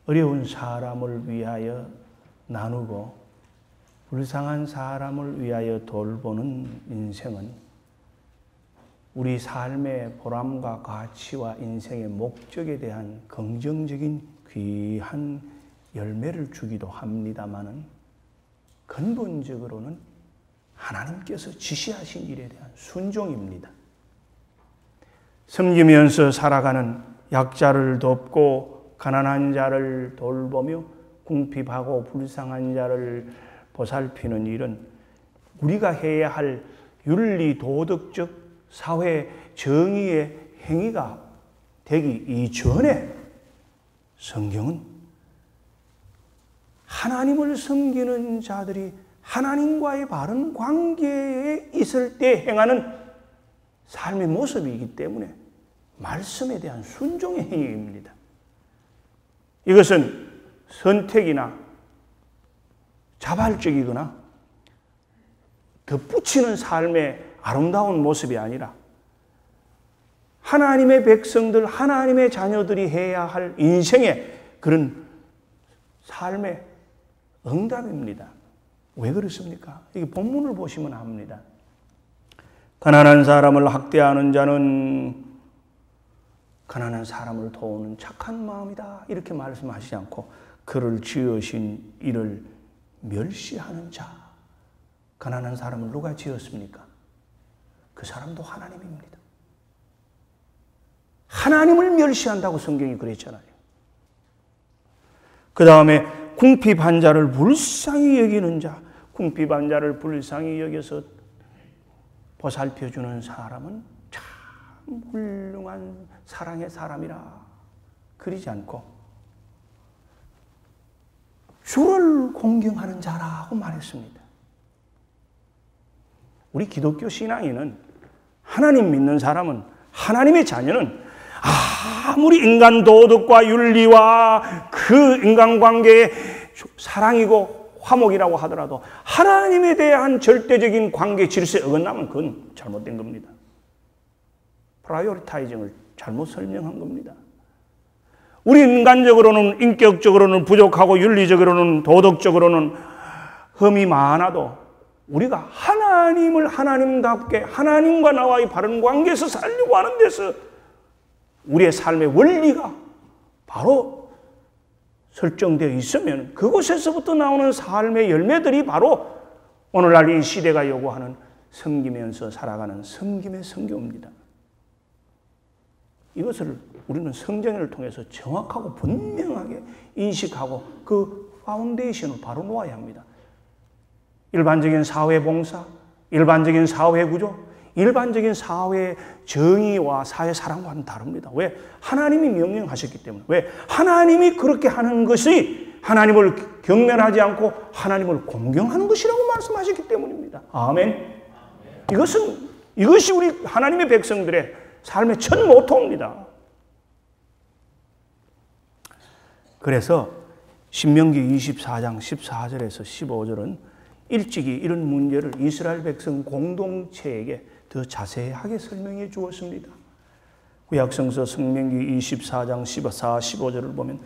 어려운 사람을 위하여 나누고 불쌍한 사람을 위하여 돌보는 인생은 우리 삶의 보람과 가치와 인생의 목적에 대한 긍정적인 귀한 열매를 주기도 합니다마는 근본적으로는 하나님께서 지시하신 일에 대한 순종입니다. 섬기면서 살아가는 약자를 돕고 가난한 자를 돌보며 궁핍하고 불쌍한 자를 보살피는 일은 우리가 해야 할 윤리 도덕적 사회 정의의 행위가 되기 이전에 성경은 하나님을 섬기는 자들이 하나님과의 바른 관계에 있을 때 행하는 삶의 모습이기 때문에 말씀에 대한 순종의 행위입니다. 이것은 선택이나 자발적이거나 덧붙이는 삶의 아름다운 모습이 아니라 하나님의 백성들, 하나님의 자녀들이 해야 할 인생의 그런 삶의 응답입니다. 왜 그렇습니까? 이게 본문을 보시면 압니다. 가난한 사람을 학대하는 자는 가난한 사람을 도우는 착한 마음이다. 이렇게 말씀하시지 않고 그를 지으신 이를 멸시하는 자. 가난한 사람을 누가 지었습니까? 그 사람도 하나님입니다. 하나님을 멸시한다고 성경이 그랬잖아요. 그 다음에 궁핍한 자를 불쌍히 여기는 자. 궁핍한 자를 불쌍히 여겨서 보살펴주는 사람은 참 훌륭한 사랑의 사람이라 그러지 않고 주를 공경하는 자라고 말했습니다. 우리 기독교 신앙인은 하나님 믿는 사람은 하나님의 자녀는 아무리 인간 도덕과 윤리와 그 인간관계의 사랑이고 화목이라고 하더라도 하나님에 대한 절대적인 관계 질서에 어긋나면 그건 잘못된 겁니다. 프라이오리타이징을 잘못 설명한 겁니다. 우리 인간적으로는 인격적으로는 부족하고 윤리적으로는 도덕적으로는 흠이 많아도 우리가 하나님을 하나님답게 하나님과 나와의 바른 관계에서 살려고 하는 데서 우리의 삶의 원리가 바로 설정되어 있으면 그곳에서부터 나오는 삶의 열매들이 바로 오늘날 이 시대가 요구하는 섬기면서 살아가는 섬김의 성교입니다. 이것을 우리는 성경을 통해서 정확하고 분명하게 인식하고 그 파운데이션을 바로 놓아야 합니다. 일반적인 사회봉사, 일반적인 사회구조, 일반적인 사회 정의와 사회 사랑과는 다릅니다. 왜? 하나님이 명령하셨기 때문에. 왜? 하나님이 그렇게 하는 것이 하나님을 경멸하지 않고 하나님을 공경하는 것이라고 말씀하셨기 때문입니다. 아멘. 이것이 우리 하나님의 백성들의 삶의 첫 모토입니다. 그래서 신명기 24장 14절에서 15절은 일찍이 이런 문제를 이스라엘 백성 공동체에게 더 자세하게 설명해 주었습니다. 구약성서申命記 24장 14, 15절을 보면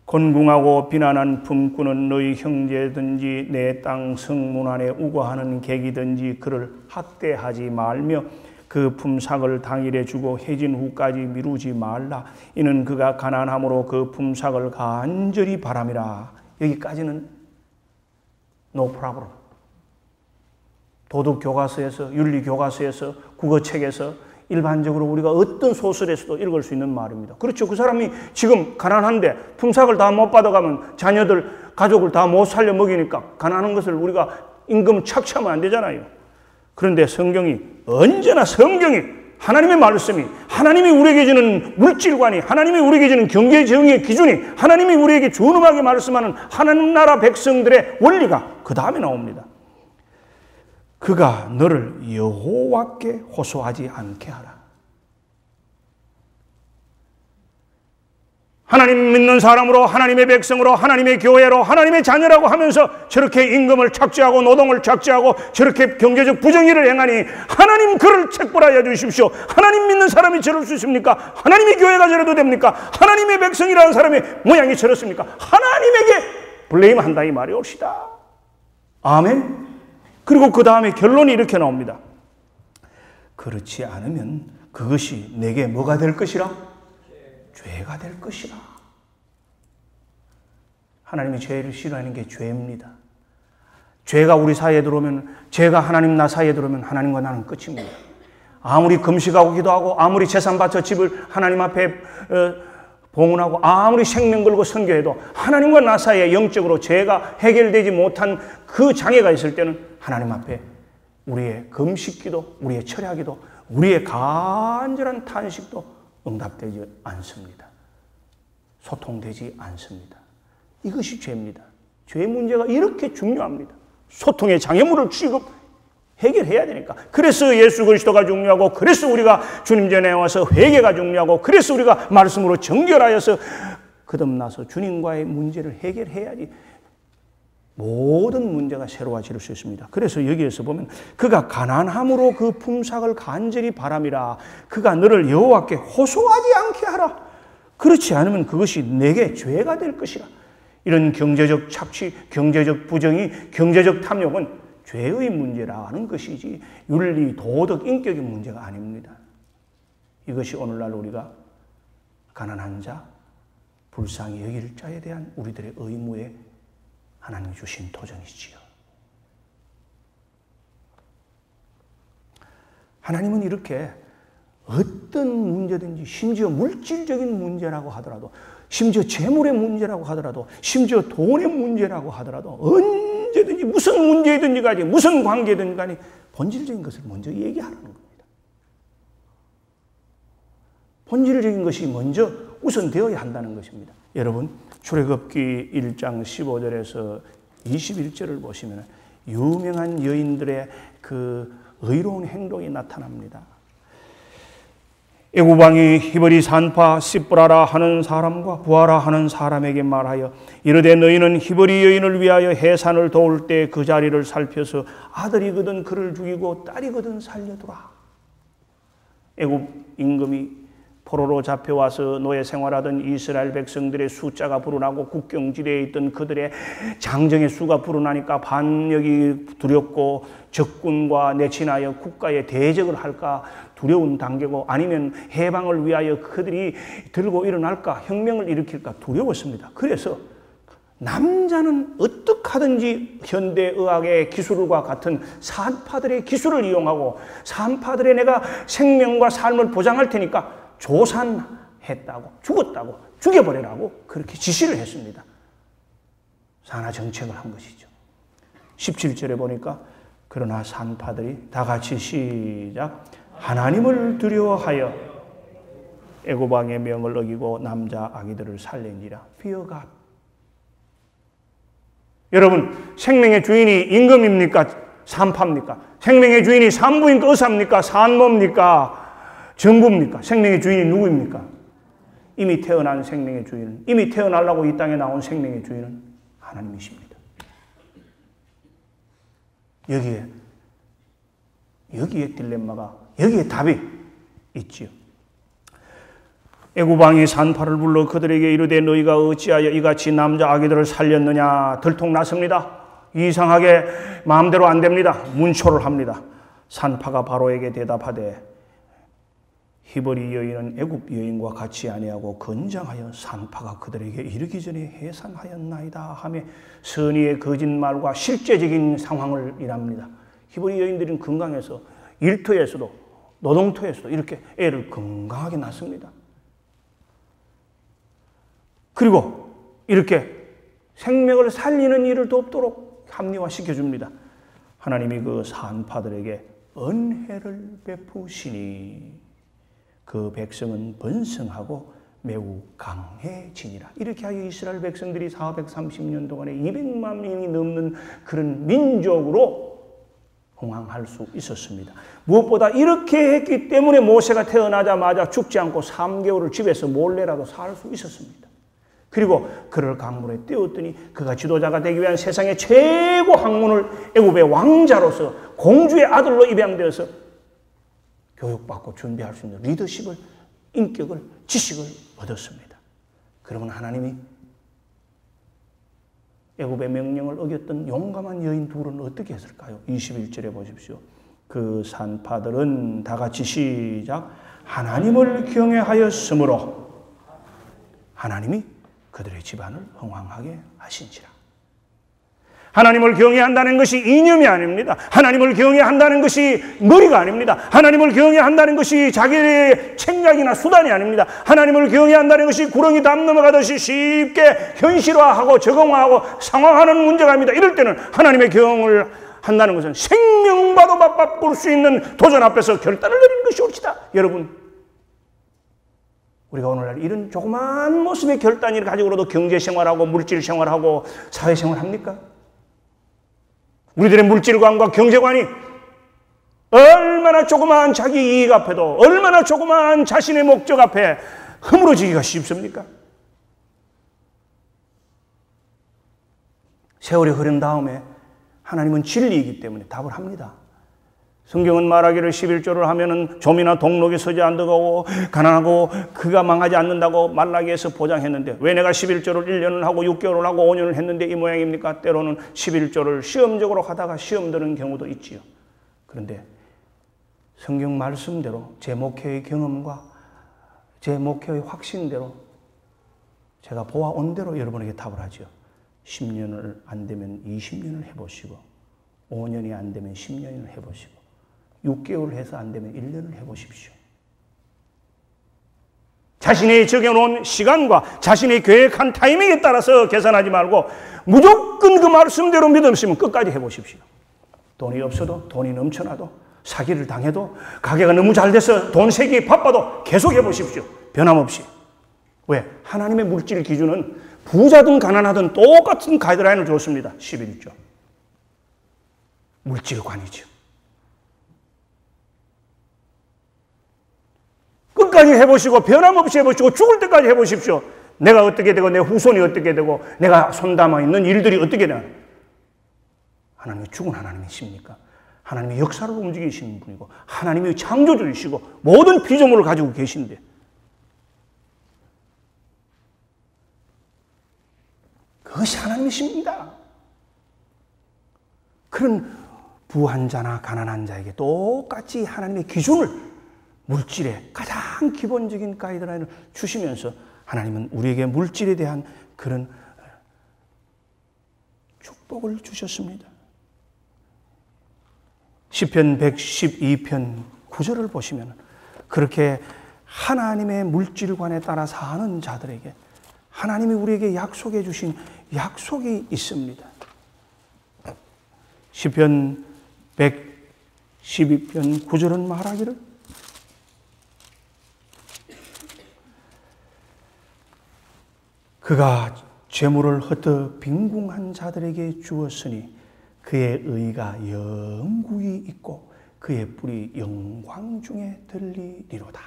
곤궁하고 비난한 품꾼은 너희 형제든지 내 땅 성문 안에 우거하는 객이든지 그를 학대하지 말며 그 품삯을 당일에 주고 해진 후까지 미루지 말라. 이는 그가 가난함으로 그 품삯을 간절히 바람이라. 여기까지는 no problem. 도덕교과서에서, 윤리교과서에서, 국어책에서 일반적으로 우리가 어떤 소설에서도 읽을 수 있는 말입니다. 그렇죠. 그 사람이 지금 가난한데 품삯을 다 못 받아가면 자녀들, 가족을 다 못 살려 먹이니까 가난한 것을 우리가 임금 착취하면 안 되잖아요. 그런데 언제나 성경이, 하나님의 말씀이, 하나님이 우리에게 주는 물질관이, 하나님이 우리에게 주는 경제 정의의 기준이, 하나님이 우리에게 준엄하게 말씀하는 하나님 나라 백성들의 원리가 그 다음에 나옵니다. 그가 너를 여호와께 호소하지 않게 하라. 하나님 믿는 사람으로, 하나님의 백성으로, 하나님의 교회로, 하나님의 자녀라고 하면서 저렇게 임금을 착취하고 노동을 착취하고 저렇게 경제적 부정의를 행하니 하나님 그를 책벌하여 주십시오. 하나님 믿는 사람이 저럴 수 있습니까? 하나님의 교회가 저래도 됩니까? 하나님의 백성이라는 사람의 모양이 저렇습니까? 하나님에게 블레임한다 이 말이 옳시다. 아멘. 그리고 그 다음에 결론이 이렇게 나옵니다. 그렇지 않으면 그것이 내게 뭐가 될 것이라? 죄가 될 것이라. 하나님이 죄를 싫어하는 게 죄입니다. 죄가 우리 사이에 들어오면, 죄가 하나님 나 사이에 들어오면 하나님과 나는 끝입니다. 아무리 금식하고 기도하고, 아무리 재산 바쳐 집을 하나님 앞에 봉헌하고, 아무리 생명 걸고 선교해도 하나님과 나 사이에 영적으로 죄가 해결되지 못한 그 장애가 있을 때는 하나님 앞에 우리의 금식기도, 우리의 철야기도, 우리의 간절한 탄식도 응답되지 않습니다. 소통되지 않습니다. 이것이 죄입니다. 죄 문제가 이렇게 중요합니다. 소통의 장애물을 해결해야 되니까. 그래서 예수 그리스도가 중요하고, 그래서 우리가 주님 전에 와서 회개가 중요하고, 그래서 우리가 말씀으로 정결하여서 거듭나서 주님과의 문제를 해결해야지 모든 문제가 새로워질 수 있습니다. 그래서 여기에서 보면 그가 가난함으로 그 품삯을 간절히 바람이라. 그가 너를 여호와께 호소하지 않게 하라. 그렇지 않으면 그것이 내게 죄가 될 것이라. 이런 경제적 착취, 경제적 부정이, 경제적 탐욕은 죄의 문제라는 것이지 윤리, 도덕, 인격의 문제가 아닙니다. 이것이 오늘날 우리가 가난한 자, 불쌍히 여길 자에 대한 우리들의 의무에 하나님이 주신 도전이지요. 하나님은 이렇게 어떤 문제든지, 심지어 물질적인 문제라고 하더라도, 심지어 재물의 문제라고 하더라도, 심지어 돈의 문제라고 하더라도, 언제든지 무슨 문제든지 간에, 무슨 관계든지 간에 본질적인 것을 먼저 얘기하라는 겁니다. 본질적인 것이 먼저 우선되어야 한다는 것입니다. 여러분, 출애굽기 1장 15절에서 21절을 보시면 유명한 여인들의 그 의로운 행동이 나타납니다. 애굽 왕이 히브리 산파 시브라라 하는 사람과 부하라 하는 사람에게 말하여 이르되 너희는 히브리 여인을 위하여 해산을 도울 때 그 자리를 살펴서 아들이거든 그를 죽이고 딸이거든 살려두라. 애굽 임금이 포로로 잡혀와서 노예 생활하던 이스라엘 백성들의 숫자가 불어나고 국경지대에 있던 그들의 장정의 수가 불어나니까 반역이 두렵고 적군과 내친하여 국가에 대적을 할까 두려운 단계고, 아니면 해방을 위하여 그들이 들고 일어날까, 혁명을 일으킬까 두려웠습니다. 그래서 남자는 어떻게 하든지 현대의학의 기술과 같은 산파들의 기술을 이용하고, 산파들의 내가 생명과 삶을 보장할 테니까 조산했다고, 죽었다고, 죽여버리라고 그렇게 지시를 했습니다. 산하 정책을 한 것이죠. 17절에 보니까 그러나 산파들이 다 같이 시작. 하나님을 두려워하여 애굽 왕의 명을 어기고 남자 아기들을 살린지라. Fear God. 여러분, 생명의 주인이 임금입니까? 산파입니까? 생명의 주인이 산부인과 의사입니까? 산모입니까? 정부입니까? 생명의 주인이 누구입니까? 이미 태어난 생명의 주인은, 이미 태어나려고 이 땅에 나온 생명의 주인은 하나님이십니다. 여기에 딜레마가, 여기에 답이 있지요. 애굽 왕이 산파를 불러 그들에게 이르되 너희가 어찌하여 이같이 남자 아기들을 살렸느냐 들통났습니다. 이상하게 마음대로 안 됩니다. 문초를 합니다. 산파가 바로에게 대답하되 히브리 여인은 애굽 여인과 같이 아니하고 건장하여 산파가 그들에게 이르기 전에 해산하였나이다 하며 선의의 거짓말과 실제적인 상황을 일합니다. 히브리 여인들은 건강해서 일터에서도 노동터에서도 이렇게 애를 건강하게 낳습니다. 그리고 이렇게 생명을 살리는 일을 돕도록 합리화시켜줍니다. 하나님이 그 산파들에게 은혜를 베푸시니 그 백성은 번성하고 매우 강해지니라. 이렇게 하여 이스라엘 백성들이 430년 동안에 200만 명이 넘는 그런 민족으로 흥황할 수 있었습니다. 무엇보다 이렇게 했기 때문에 모세가 태어나자마자 죽지 않고 3개월을 집에서 몰래라도 살 수 있었습니다. 그리고 그를 강물에 띄웠더니 그가 지도자가 되기 위한 세상의 최고 학문을 애굽의 왕자로서 공주의 아들로 입양되어서 교육받고 준비할 수 있는 리더십을, 인격을, 지식을 얻었습니다. 그러면 하나님이 애굽의 명령을 어겼던 용감한 여인 둘은 어떻게 했을까요? 21절에 보십시오. 그 산파들은 다 같이 시작. 하나님을 경외하였으므로 하나님이 그들의 집안을 흥왕하게 하신지라. 하나님을 경외한다는 것이 이념이 아닙니다. 하나님을 경외한다는 것이 머리가 아닙니다. 하나님을 경외한다는 것이 자기의 책략이나 수단이 아닙니다. 하나님을 경외한다는 것이 구렁이 담 넘어가듯이 쉽게 현실화하고 적응하고 상황하는 문제가 아닙니다. 이럴 때는 하나님의 경을 한다는 것은 생명과도 맞바꿀 수 있는 도전 앞에서 결단을 내리는 것이 옳지다. 여러분, 우리가 오늘날 이런 조그마한 모습의 결단을 가지고라도 경제생활하고 물질생활하고 사회생활합니까? 우리들의 물질관과 경제관이 얼마나 조그마한 자기 이익 앞에도, 얼마나 조그마한 자신의 목적 앞에 허물어지기가 쉽습니까? 세월이 흐른 다음에 하나님은 진리이기 때문에 답을 합니다. 성경은 말하기를 11조를 하면은 좀이나 동록에 서지 않는다고, 가난하고 그가 망하지 않는다고 말라기에서 보장했는데 왜 내가 11조를 1년을 하고 6개월을 하고 5년을 했는데 이 모양입니까? 때로는 11조를 시험적으로 하다가 시험 드는 경우도 있지요. 그런데 성경 말씀대로 제 목회의 경험과 제 목회의 확신대로 제가 보아온 대로 여러분에게 답을 하죠. 10년을 안 되면 20년을 해보시고 5년이 안 되면 10년을 해보시고 6개월 해서 안 되면 1년을 해보십시오. 자신이 정해놓은 시간과 자신이 계획한 타이밍에 따라서 계산하지 말고 무조건 그 말씀대로 믿으시면 끝까지 해보십시오. 돈이 없어도, 돈이 넘쳐나도, 사기를 당해도, 가게가 너무 잘 돼서 돈 세기 바빠도 계속 해보십시오. 변함없이. 왜? 하나님의 물질 기준은 부자든 가난하든 똑같은 가이드라인을 줬습니다. 11조. 물질관이죠. 끝까지 해보시고 변함없이 해보시고 죽을 때까지 해보십시오. 내가 어떻게 되고 내 후손이 어떻게 되고 내가 손담아 있는 일들이 어떻게 되나. 하나님이 죽은 하나님이십니까? 하나님이 역사를 움직이시는 분이고 하나님이 창조주이시고 모든 피조물을 가지고 계신데 그것이 하나님이십니다. 그런 부한 자나 가난한 자에게 똑같이 하나님의 기준을 물질의 가장 기본적인 가이드라인을 주시면서 하나님은 우리에게 물질에 대한 그런 축복을 주셨습니다. 시편 112편 9절을 보시면 그렇게 하나님의 물질관에 따라 사는 자들에게 하나님이 우리에게 약속해 주신 약속이 있습니다. 시편 112편 9절은 말하기를 그가 재물을 흩어 빈궁한 자들에게 주었으니 그의 의가 영구히 있고 그의 뿔이 영광 중에 들리리로다.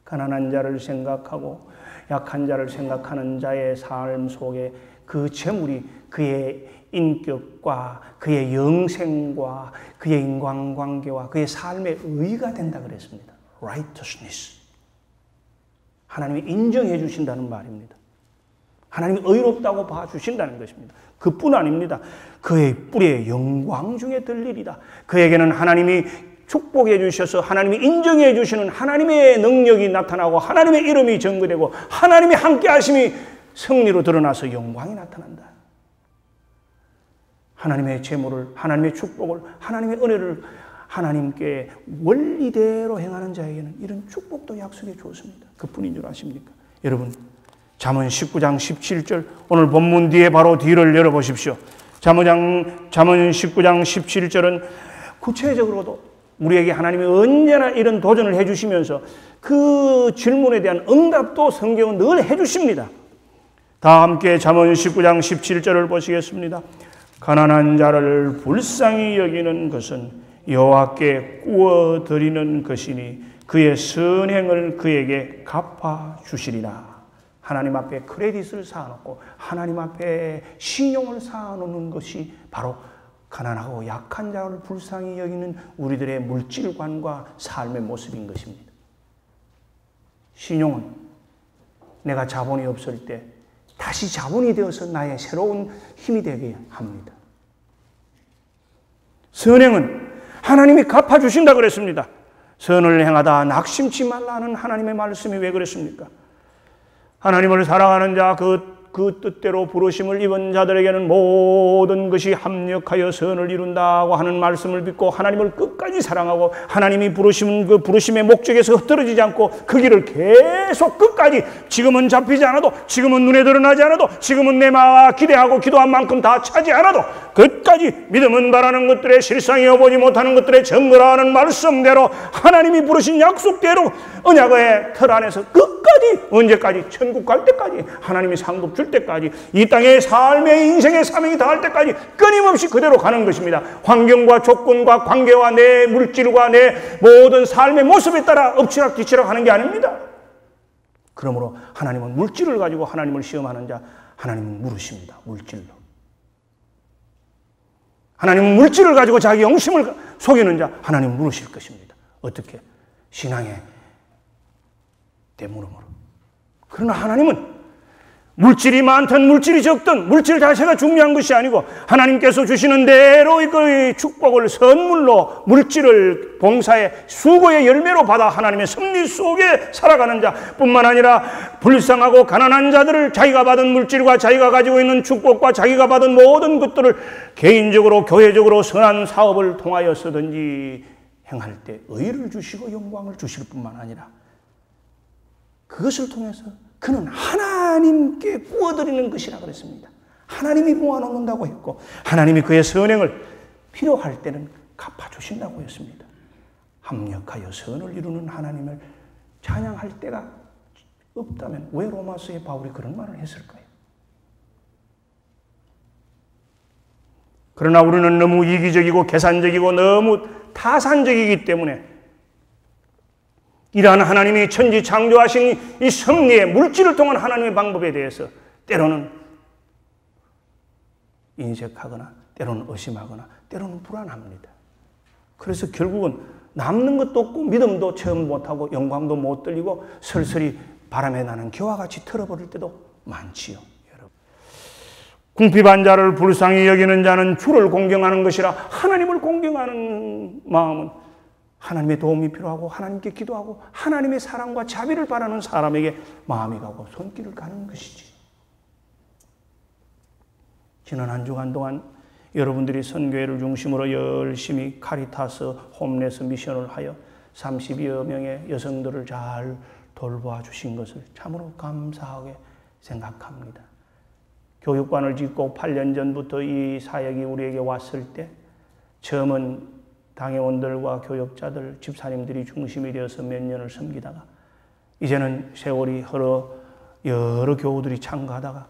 가난한 자를 생각하고 약한 자를 생각하는 자의 삶 속에 그 재물이 그의 인격과 그의 영생과 그의 인간관계와 그의 삶의 의가 된다 그랬습니다. righteousness. 하나님이 인정해 주신다는 말입니다. 하나님이 의롭다고 봐주신다는 것입니다. 그뿐 아닙니다. 그의 뿔의 영광 중에 들리리다. 그에게는 하나님이 축복해 주셔서 하나님이 인정해 주시는 하나님의 능력이 나타나고 하나님의 이름이 전거되고 하나님이 함께 하심이 승리로 드러나서 영광이 나타난다. 하나님의 재물을, 하나님의 축복을, 하나님의 은혜를 하나님께 원리대로 행하는 자에게는 이런 축복도 약속해 주었습니다. 그뿐인 줄 아십니까? 여러분, 잠언 19장 17절 오늘 본문 뒤에 바로 뒤를 열어보십시오. 잠언 19장 17절은 구체적으로도 우리에게 하나님이 언제나 이런 도전을 해주시면서 그 질문에 대한 응답도 성경은 늘 해주십니다. 다 함께 잠언 19장 17절을 보시겠습니다. 가난한 자를 불쌍히 여기는 것은 여호와께 구워 드리는 것이니 그의 선행을 그에게 갚아 주시리라. 하나님 앞에 크레딧을 쌓아놓고 하나님 앞에 신용을 쌓아놓는 것이 바로 가난하고 약한 자를 불쌍히 여기는 우리들의 물질관과 삶의 모습인 것입니다. 신용은 내가 자본이 없을 때 다시 자본이 되어서 나의 새로운 힘이 되게 합니다. 선행은 하나님이 갚아주신다 그랬습니다. 선을 행하다 낙심치 말라는 하나님의 말씀이 왜 그랬습니까? 하나님을 사랑하는 자, 그 뜻대로 부르심을 입은 자들에게는 모든 것이 합력하여 선을 이룬다고 하는 말씀을 믿고 하나님을 끝까지 사랑하고 하나님이 부르시는 그 부르심의 목적에서 흩어지지 않고 그 길을 계속 끝까지, 지금은 잡히지 않아도, 지금은 눈에 드러나지 않아도, 지금은 내가 기대하고 기도한 만큼 다 차지 않아도 끝까지 믿음은 바라는 것들의 실상이어 보지 못하는 것들의 증거라는 말씀대로 하나님이 부르신 약속대로 언약의 틀 안에서 끝까지, 언제까지? 천국 갈 때까지, 하나님이 상급 줄 때까지, 이 땅의 삶의 인생의 사명이 다할 때까지 끊임없이 그대로 가는 것입니다. 환경과 조건과 관계와 내 물질과 내 모든 삶의 모습에 따라 엎치락 뒤치락 하는 게 아닙니다. 그러므로 하나님은 물질을 가지고 하나님을 시험하는 자, 하나님은 물으십니다. 물질로. 하나님은 물질을 가지고 자기 영심을 속이는 자, 하나님은 물으실 것입니다. 어떻게? 신앙의 대물음으로. 그러나 하나님은 물질이 많든 물질이 적든 물질 자체가 중요한 것이 아니고 하나님께서 주시는 대로 그 축복을 선물로 물질을 봉사의 수고의 열매로 받아 하나님의 섭리 속에 살아가는 자뿐만 아니라 불쌍하고 가난한 자들을 자기가 받은 물질과 자기가 가지고 있는 축복과 자기가 받은 모든 것들을 개인적으로 교회적으로 선한 사업을 통하여서든지 행할 때 의를 주시고 영광을 주실 뿐만 아니라 그것을 통해서 그는 하나님께 구워드리는 것이라 그랬습니다. 하나님이 모아놓는다고 했고 하나님이 그의 선행을 필요할 때는 갚아주신다고 했습니다. 합력하여 선을 이루는 하나님을 찬양할 때가 없다면 왜 로마서에 바울이 그런 말을 했을까요? 그러나 우리는 너무 이기적이고 계산적이고 너무 타산적이기 때문에 이러한 하나님이 천지 창조하신 이 섭리의 물질을 통한 하나님의 방법에 대해서 때로는 인색하거나 때로는 의심하거나 때로는 불안합니다. 그래서 결국은 남는 것도 없고 믿음도 체험 못하고 영광도 못 들리고 설설이 바람에 나는 겨와 같이 털어버릴 때도 많지요. 여러분, 궁핍한 자를 불쌍히 여기는 자는 주를 공경하는 것이라 하나님을 공경하는 마음은 하나님의 도움이 필요하고 하나님께 기도하고 하나님의 사랑과 자비를 바라는 사람에게 마음이 가고 손길을 가는 것이지. 지난 한 주간 동안 여러분들이 선교회를 중심으로 열심히 카리타스 홈레스 미션을 하여 30여 명의 여성들을 잘 돌보아 주신 것을 참으로 감사하게 생각합니다. 교육관을 짓고 8년 전부터 이 사역이 우리에게 왔을 때 처음은 당회원들과 교역자들, 집사님들이 중심이 되어서 몇 년을 섬기다가 이제는 세월이 흘러 여러 교우들이 참가하다가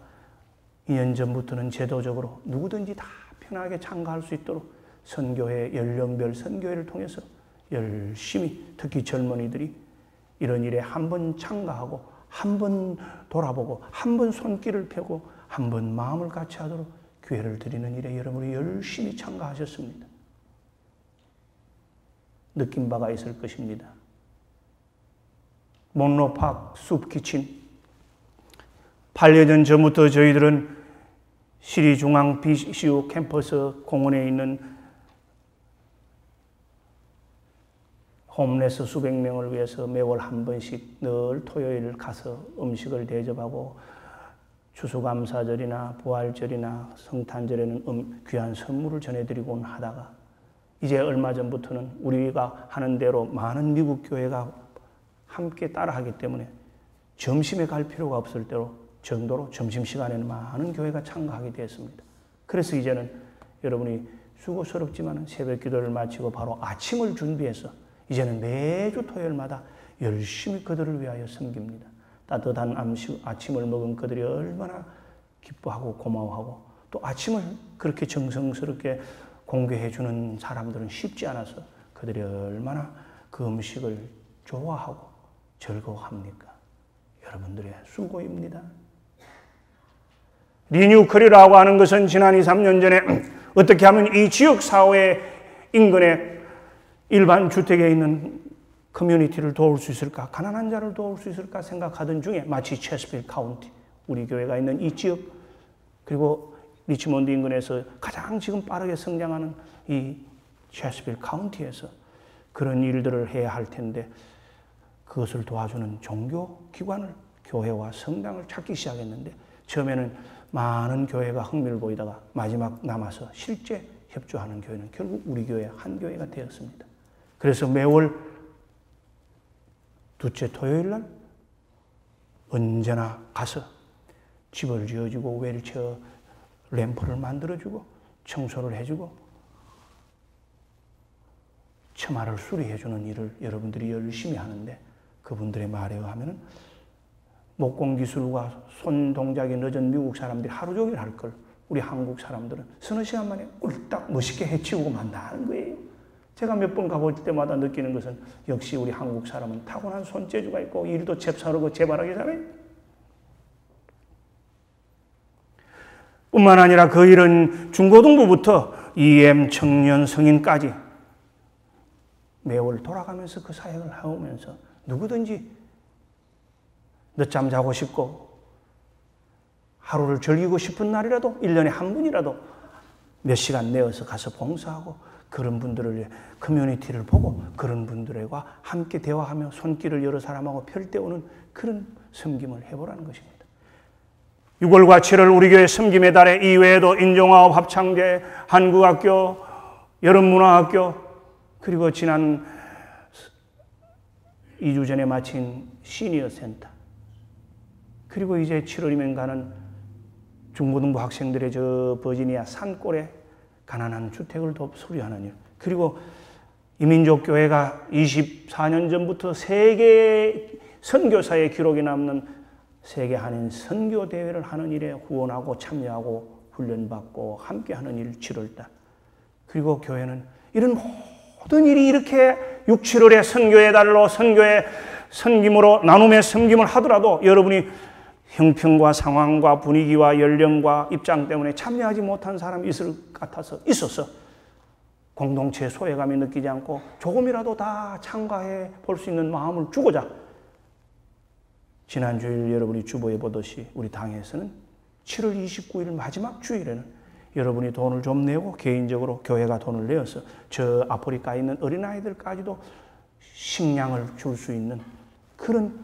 2년 전부터는 제도적으로 누구든지 다 편하게 참가할 수 있도록 선교회, 연령별 선교회를 통해서 열심히 특히 젊은이들이 이런 일에 한 번 참가하고 한 번 돌아보고 한 번 손길을 펴고 한 번 마음을 같이 하도록 교회를 드리는 일에 여러분이 열심히 참가하셨습니다. 느낀 바가 있을 것입니다. 몬로팍 숲키친 8년 전부터 저희들은 시리중앙 BCU 캠퍼스 공원에 있는 홈레스 수백 명을 위해서 매월 한 번씩 늘 토요일 가서 음식을 대접하고 추수감사절이나 부활절이나 성탄절에는 귀한 선물을 전해드리곤 하다가 이제 얼마 전부터는 우리가 하는 대로 많은 미국 교회가 함께 따라하기 때문에 점심에 갈 필요가 없을 정도로 점심시간에는 많은 교회가 참가하게 되었습니다. 그래서 이제는 여러분이 수고스럽지만 새벽 기도를 마치고 바로 아침을 준비해서 이제는 매주 토요일마다 열심히 그들을 위하여 섬깁니다. 따뜻한 아침을 먹은 그들이 얼마나 기뻐하고 고마워하고 또 아침을 그렇게 정성스럽게 공개해 주는 사람들은 쉽지 않아서 그들이 얼마나 그 음식을 좋아하고 즐거워합니까? 여러분들의 수고입니다. 리뉴클이라고 하는 것은 지난 2, 3년 전에 어떻게 하면 이 지역 사회 인근의 일반 주택에 있는 커뮤니티를 도울 수 있을까, 가난한 자를 도울 수 있을까 생각하던 중에 마치 체스필드 카운티, 우리 교회가 있는 이 지역, 그리고 리치몬드 인근에서 가장 지금 빠르게 성장하는 이 체스필드 카운티에서 그런 일들을 해야 할 텐데 그것을 도와주는 종교기관을, 교회와 성당을 찾기 시작했는데 처음에는 많은 교회가 흥미를 보이다가 마지막 남아서 실제 협조하는 교회는 결국 우리 교회 한 교회가 되었습니다. 그래서 매월 둘째 토요일 날 언제나 가서 집을 지어주고 휠체어 램프를 만들어주고 청소를 해주고 처마를 수리해주는 일을 여러분들이 열심히 하는데 그분들의 말에 의하면 목공기술과 손 동작이 늦은 미국 사람들이 하루 종일 할 걸 우리 한국 사람들은 서너 시간 만에 꿀딱 멋있게 해치우고 만다는 거예요. 제가 몇 번 가볼 때마다 느끼는 것은 역시 우리 한국 사람은 타고난 손재주가 있고 일도 잽싸르고 재발하게 잘해요. 뿐만 아니라 그 일은 중고등부부터 EM 청년 성인까지 매월 돌아가면서 그 사역을 해오면서 누구든지 늦잠 자고 싶고 하루를 즐기고 싶은 날이라도 1년에 한 번이라도 몇 시간 내어서 가서 봉사하고 그런 분들을 위해 커뮤니티를 보고 그런 분들과 함께 대화하며 손길을 여러 사람하고 펼때우는 그런 섬김을 해보라는 것입니다. 6월과 7월 우리 교회 섬김의 달에 이외에도 인종화업 합창제, 한국학교, 여름문화학교, 그리고 지난 2주 전에 마친 시니어 센터, 그리고 이제 7월이면 가는 중고등부 학생들의 저 버지니아 산골에 가난한 주택을 수리하는 일, 그리고 이민족 교회가 24년 전부터 세계 선교사의 기록이 남는 세계 한인 선교 대회를 하는 일에 후원하고 참여하고 훈련받고 함께하는 일 7월달, 그리고 교회는 이런 모든 일이 이렇게 6, 7월에 선교의 달로 선교의 섬김으로 나눔의 섬김을 하더라도 여러분이 형편과 상황과 분위기와 연령과 입장 때문에 참여하지 못한 사람이 있어서 공동체의 소외감이 느끼지 않고 조금이라도 다 참가해 볼 수 있는 마음을 주고자 지난 주일 여러분이 주보에 보듯이 우리 당에서는 7월 29일 마지막 주일에는 여러분이 돈을 좀 내고 개인적으로 교회가 돈을 내어서 저 아프리카에 있는 어린아이들까지도 식량을 줄 수 있는 그런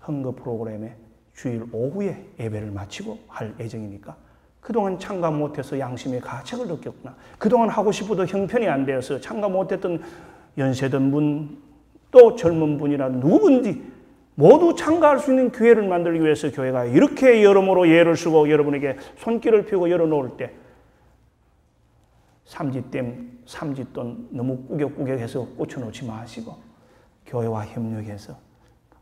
헌거 프로그램에 주일 오후에 예배를 마치고 할 예정이니까 그동안 참가 못해서 양심의 가책을 느꼈구나, 그동안 하고 싶어도 형편이 안 되어서 참가 못했던 연세든 분, 또 젊은 분이라도 누구든지 모두 참가할 수 있는 기회를 만들기 위해서 교회가 이렇게 여러모로 예를 쓰고 여러분에게 손길을 펴고 열어놓을 때 삼지돈 너무 꾸역꾸역해서 꽂혀놓지 마시고 교회와 협력해서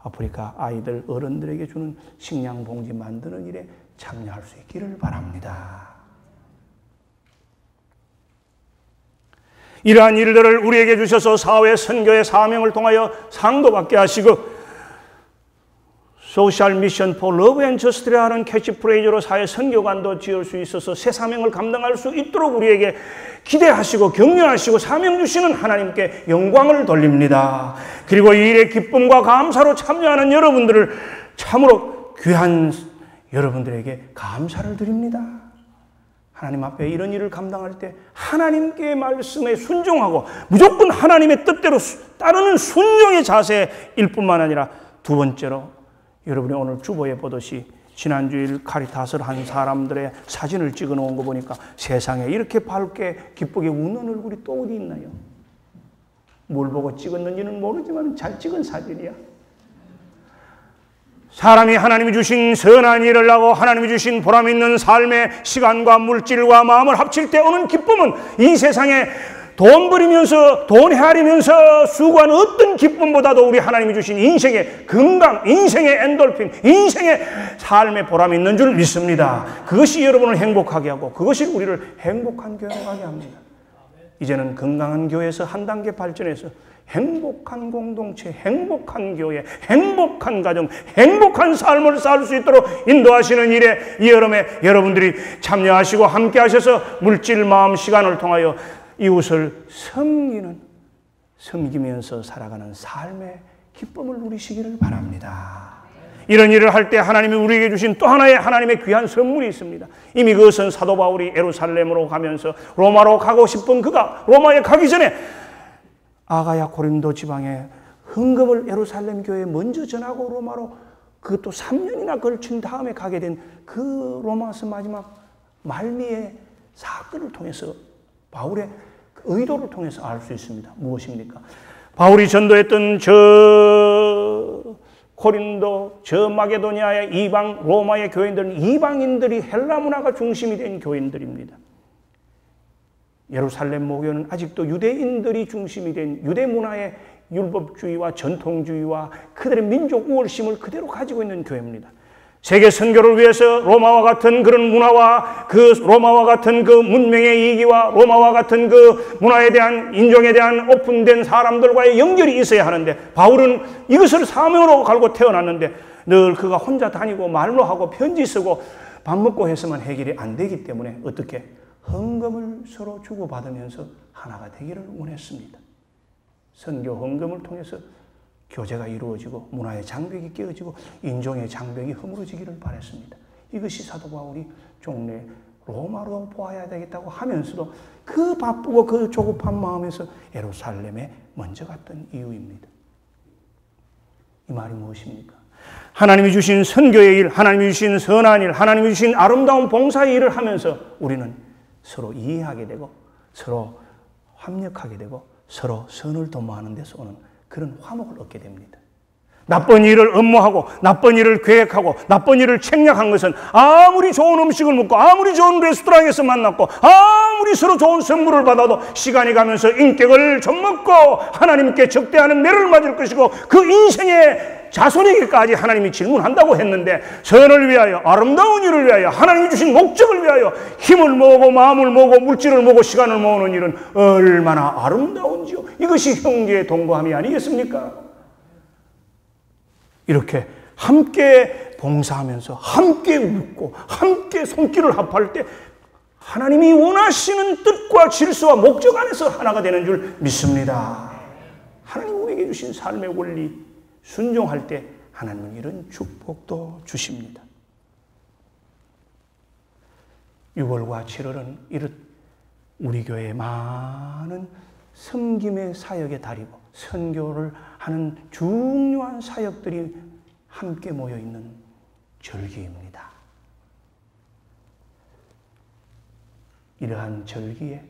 아프리카 아이들, 어른들에게 주는 식량 봉지 만드는 일에 참여할 수 있기를 바랍니다. 이러한 일들을 우리에게 주셔서 사회 선교의 사명을 통하여 상도 받게 하시고 소셜 미션 포 러브 앤 저스티라는 캐치프레이즈로 사회 선교관도 지을 수 있어서 새 사명을 감당할 수 있도록 우리에게 기대하시고 격려하시고 사명 주시는 하나님께 영광을 돌립니다. 그리고 이 일에 기쁨과 감사로 참여하는 여러분들을 참으로 귀한 여러분들에게 감사를 드립니다. 하나님 앞에 이런 일을 감당할 때 하나님께 말씀에 순종하고 무조건 하나님의 뜻대로 따르는 순종의 자세일 뿐만 아니라 두 번째로 여러분이 오늘 주보에 보듯이 지난주일 카리타스를 한 사람들의 사진을 찍어 놓은 거 보니까 세상에 이렇게 밝게 기쁘게 웃는 얼굴이 또 어디 있나요? 뭘 보고 찍었는지는 모르지만 잘 찍은 사진이야. 사람이 하나님이 주신 선한 일을 하고 하나님이 주신 보람 있는 삶의 시간과 물질과 마음을 합칠 때 오는 기쁨은 이 세상에 돈 버리면서 돈 헤아리면서 수고하는 어떤 기쁨보다도 우리 하나님이 주신 인생의 건강, 인생의 엔돌핀, 인생의 삶의 보람이 있는 줄 믿습니다. 그것이 여러분을 행복하게 하고 그것이 우리를 행복한 교회로 가게 합니다. 이제는 건강한 교회에서 한 단계 발전해서 행복한 공동체, 행복한 교회, 행복한 가정, 행복한 삶을 살 수 있도록 인도하시는 일에 이 여름에 여러분들이 참여하시고 함께 하셔서 물질, 마음, 시간을 통하여 이웃을 섬기면서 살아가는 삶의 기쁨을 누리시기를 바랍니다. 이런 일을 할 때 하나님이 우리에게 주신 또 하나의 하나님의 귀한 선물이 있습니다. 이미 그것은 사도 바울이 예루살렘으로 가면서 로마로 가고 싶은 그가 로마에 가기 전에 아가야 고린도 지방에 헌금을 예루살렘 교회에 먼저 전하고 로마로 그것도 3년이나 걸친 다음에 가게 된 그 로마서 마지막 말미의 사건을 통해서 바울의 의도를 통해서 알 수 있습니다. 무엇입니까? 바울이 전도했던 저 고린도, 저 마게도니아의 이방 로마의 교인들은 이방인들이 헬라 문화가 중심이 된 교인들입니다. 예루살렘 모교는 아직도 유대인들이 중심이 된 유대 문화의 율법주의와 전통주의와 그들의 민족 우월심을 그대로 가지고 있는 교회입니다. 세계 선교를 위해서 로마와 같은 그런 문화와 그 로마와 같은 그 문명의 이기와 로마와 같은 그 문화에 대한 인종에 대한 오픈된 사람들과의 연결이 있어야 하는데 바울은 이것을 사명으로 갈고 태어났는데 늘 그가 혼자 다니고 말로 하고 편지 쓰고 밥 먹고 해서만 해결이 안 되기 때문에 어떻게 헌금을 서로 주고받으면서 하나가 되기를 원했습니다. 선교 헌금을 통해서 교제가 이루어지고 문화의 장벽이 깨어지고 인종의 장벽이 허물어지기를 바랬습니다. 이것이 사도 바울이 종래 로마로 보아야 되겠다고 하면서도 그 바쁘고 그 조급한 마음에서 예루살렘에 먼저 갔던 이유입니다. 이 말이 무엇입니까? 하나님이 주신 선교의 일, 하나님이 주신 선한 일, 하나님이 주신 아름다운 봉사의 일을 하면서 우리는 서로 이해하게 되고 서로 협력하게 되고 서로 선을 도모하는 데서 오는 그런 화목을 얻게 됩니다. 나쁜 일을 업무하고 나쁜 일을 계획하고 나쁜 일을 책략한 것은 아무리 좋은 음식을 먹고 아무리 좋은 레스토랑에서 만났고 아무리 서로 좋은 선물을 받아도 시간이 가면서 인격을 젖먹고 하나님께 적대하는 매를 맞을 것이고 그 인생의 자손에게까지 하나님이 질문한다고 했는데 선을 위하여 아름다운 일을 위하여 하나님이 주신 목적을 위하여 힘을 모으고 마음을 모으고 물질을 모으고 시간을 모으는 일은 얼마나 아름다운지요. 이것이 형제의 동거함이 아니겠습니까? 이렇게 함께 봉사하면서 함께 웃고 함께 손길을 합할 때 하나님이 원하시는 뜻과 질서와 목적 안에서 하나가 되는 줄 믿습니다. 하나님 우리에게 주신 삶의 원리 순종할 때 하나님은 이런 축복도 주십니다. 6월과 7월은 이런 우리 교회의 많은 섬김의 사역의 달이고 선교를 하는 중요한 사역들이 함께 모여있는 절기입니다. 이러한 절기에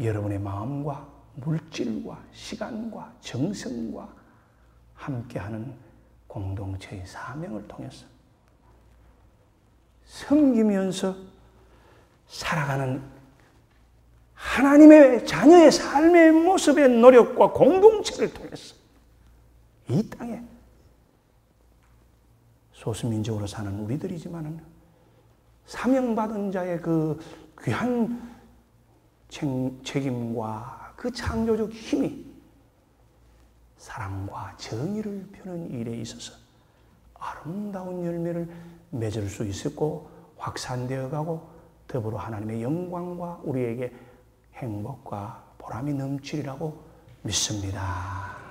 여러분의 마음과 물질과 시간과 정성과 함께하는 공동체의 사명을 통해서 섬기면서 살아가는 하나님의 자녀의 삶의 모습의 노력과 공동체를 통해서 이 땅에 소수민족으로 사는 우리들이지만 사명받은 자의 그 귀한 책임과 그 창조적 힘이 사랑과 정의를 펴는 일에 있어서 아름다운 열매를 맺을 수 있었고 확산되어 가고 더불어 하나님의 영광과 우리에게 행복과 보람이 넘치리라고 믿습니다.